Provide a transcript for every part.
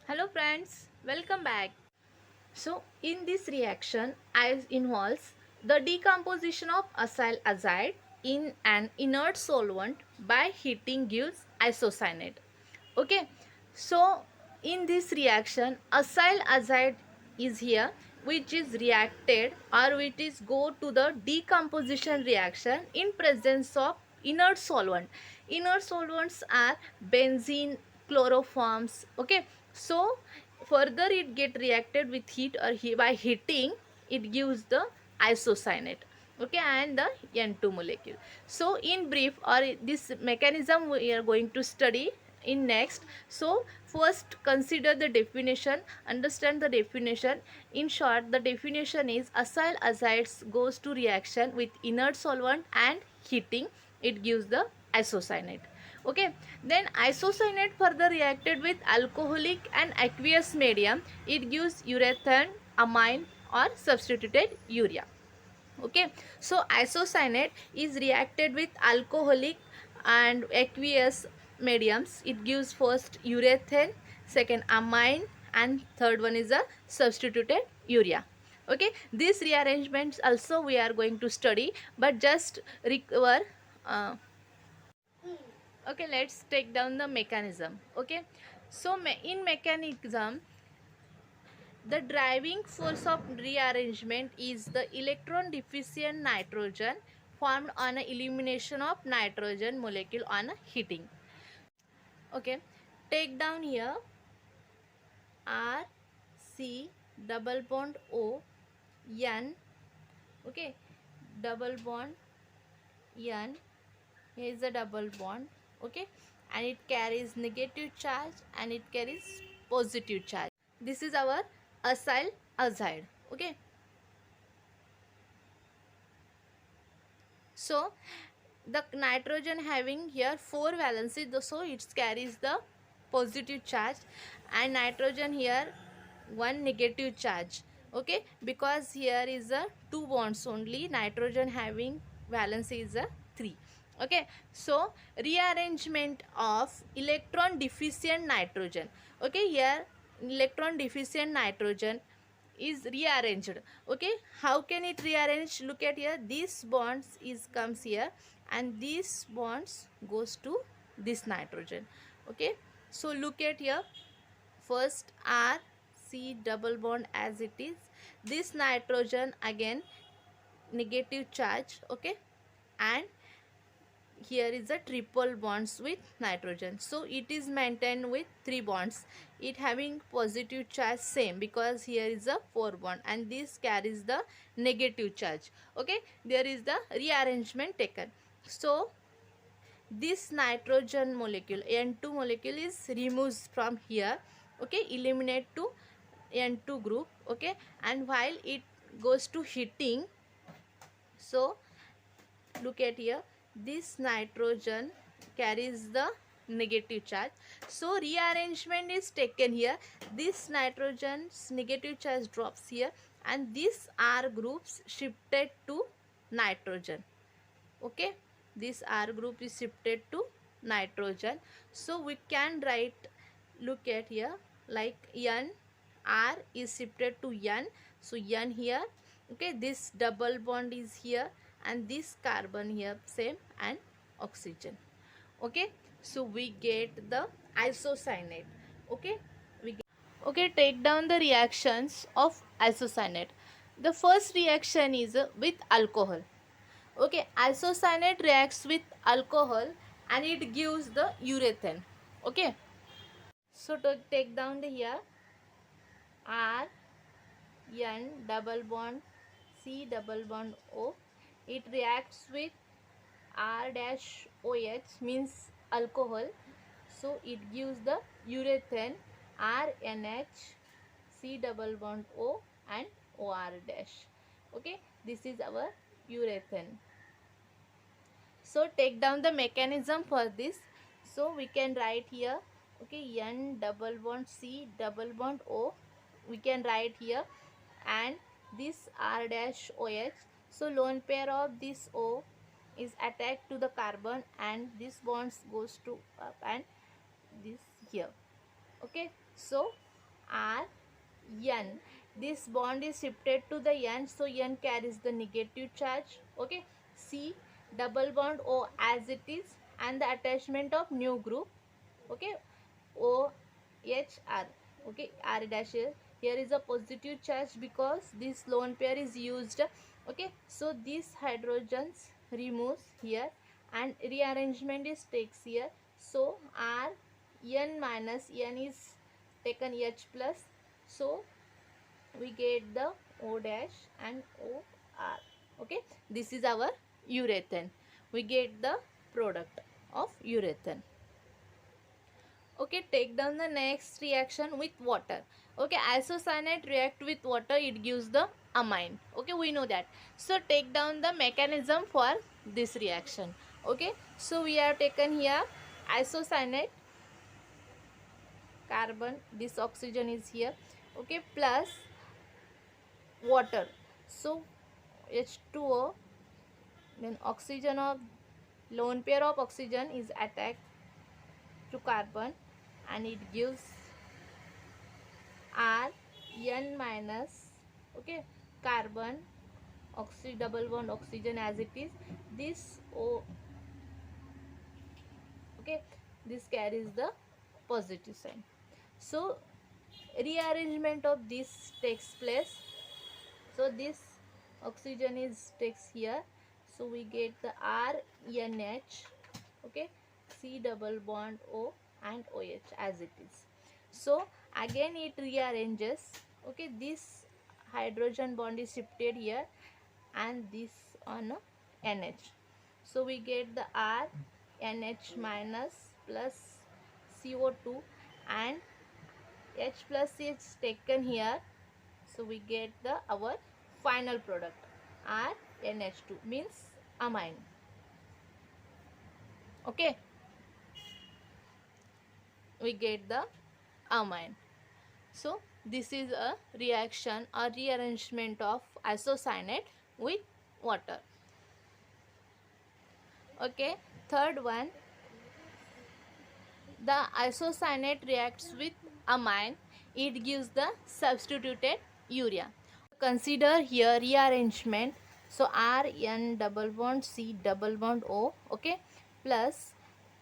Hello friends, welcome back. So in this reaction involves the decomposition of acyl azide in an inert solvent by heating gives isocyanate. Okay, so in this reaction acyl azide is here, which is reacted or which is go to the decomposition reaction in presence of inert solvent. Inert solvents are benzene, chloroforms. Okay, so further it get reacted with heat or by heating it gives the isocyanate, okay, and the N2 molecule. So in brief, or this mechanism we are going to study in next. So first consider the definition, understand the definition. In short, the definition is acyl azides goes to reaction with inert solvent and heating it gives the isocyanate. Okay, then isocyanate further reacted with alcoholic and aqueous medium it gives urethane, amine or substituted urea. Okay, so isocyanate is reacted with alcoholic and aqueous mediums it gives first urethane, second amine, and third one is a substituted urea. Okay, these rearrangements also we are going to study, but just recover. uh, okay, let's take down the mechanism. Okay, so in mechanism the driving force of rearrangement is the electron deficient nitrogen formed on a elimination of nitrogen molecule on a heating. Okay, take down here R C double bond O N. Okay, double bond N. Here is a double bond. Okay, and it carries negative charge and it carries positive charge. This is our acyl azide. Okay, so the nitrogen having here 4 valency, so it carries the positive charge, and nitrogen here one negative charge. Okay, because here is a 2 bonds only, nitrogen having valency is a 3. Okay, so rearrangement of electron deficient nitrogen. Okay, here electron deficient nitrogen is rearranged. Okay, how can it rearrange? Look at here, this bonds is comes here and this bonds goes to this nitrogen. Okay, so look at here, first R C double bond as it is, this nitrogen again negative charge. Okay, and here is a triple bonds with nitrogen, so it is maintained with 3 bonds, it having positive charge same because here is a 4 bond and this carries the negative charge. Okay, there is the rearrangement taken. So this nitrogen molecule N2 molecule is removed from here. Okay, eliminate to N2 group. Okay, and while it goes to heating, so look at here, this nitrogen carries the negative charge, so rearrangement is taken here, this nitrogen's negative charge drops here and this R groups shifted to nitrogen. Okay, this R group is shifted to nitrogen, so we can write, look at here, like N, R is shifted to N, so N here. Okay, this double bond is here and this carbon here same and oxygen. Okay, so we get the isocyanate. Okay, we get, okay, take down the reactions of isocyanate. The first reaction is with alcohol. Okay, isocyanate reacts with alcohol and it gives the urethane. Okay, so to take down the here R N double bond C double bond O, it reacts with R dash OH means alcohol, so it gives the urethane RNH C double bond O and OR dash. Okay, this is our urethane. So take down the mechanism for this, so we can write here. Okay, N double bond C double bond O we can write here, and this R dash OH, so lone pair of this O is attached to the carbon and this bonds goes to up and this here. Okay, so R N. This bond is shifted to the N, so N carries the negative charge. Okay. C double bond O as it is, and the attachment of new group. Okay. O H R. Okay. R dash here is a positive charge because this lone pair is used. Okay. So these hydrogens removes here and rearrangement is takes here. So R N minus N is taken H plus. So we get the O dash and O R. Okay. This is our urethane. We get the product of urethane. Okay, take down the next reaction with water. Okay, isocyanate react with water, it gives the amine. Okay, we know that. So take down the mechanism for this reaction. Okay, so we have taken here isocyanate, carbon, this oxygen is here. Okay, plus water. So H2O, then oxygen of lone pair of oxygen is attached to carbon and it gives R N minus, okay, carbon, double bond oxygen as it is. This O, okay, this carries the positive sign. So rearrangement of this takes place. So this oxygen is takes here. So we get the R N H, okay, C double bond O and OH as it is. So again it rearranges. Okay, this hydrogen bond is shifted here and this on NH. So we get the R NH minus plus CO2 and H plus is taken here. So we get the our final product R NH2 means amine. Okay, we get the amine. So this is a reaction or rearrangement of isocyanate with water. Okay, third one, the isocyanate reacts with amine, it gives the substituted urea. Consider here rearrangement. So R N double bond C double bond O, okay, plus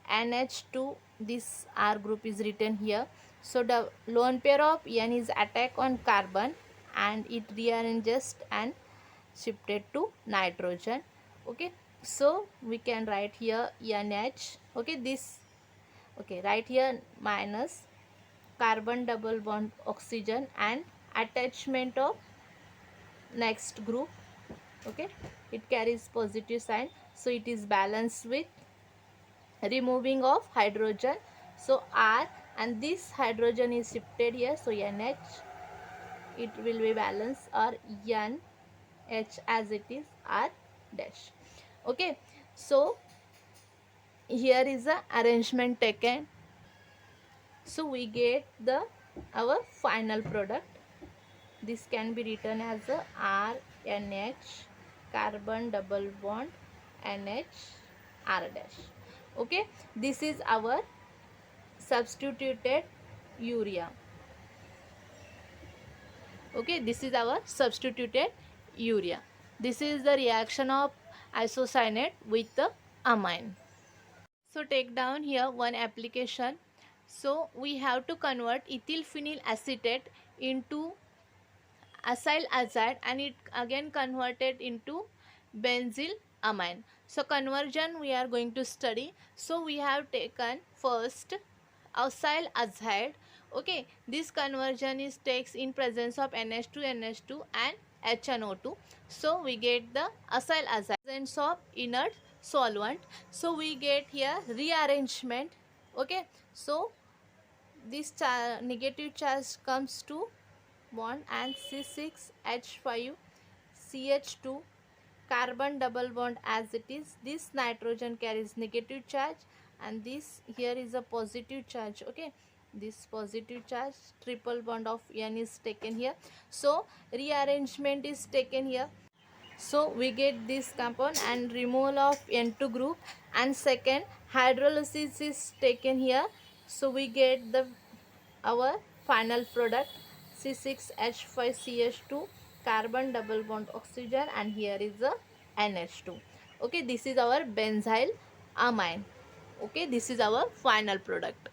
NH2, this R group is written here. So the lone pair of N is attack on carbon and it rearranges and shifted to nitrogen. Okay, so we can write here NH. Okay, this, okay, right here minus carbon double bond oxygen and attachment of next group. Okay, it carries positive sign, so it is balanced with removing of hydrogen. So R and this hydrogen is shifted here, so NH, it will be balanced, or NH as it is R dash. Okay, so here is the arrangement taken. So we get the our final product. This can be written as a RNH, carbon double bond NH R dash. Okay, this is our substituted urea. Okay, this is our substituted urea. This is the reaction of isocyanate with the amine. So take down here one application. So we have to convert ethyl phenyl acetate into acyl azide and it again converted into benzyl amine. So conversion we are going to study. So we have taken first acyl azide. Okay, this conversion is takes in presence of NH2 and HNO2. So we get the acyl azide presence of inert solvent. So we get here rearrangement. Okay, so this negative charge comes to bond and C6H5 CH2 carbon double bond as it is. This nitrogen carries negative charge and this here is a positive charge. Okay, this positive charge, triple bond of N is taken here. So rearrangement is taken here. So we get this compound and removal of N2 group, and second hydrolysis is taken here. So we get the our final product C6H5CH2 carbon double bond oxygen, and here is the NH2. Okay, this is our benzyl amine. Okay, this is our final product.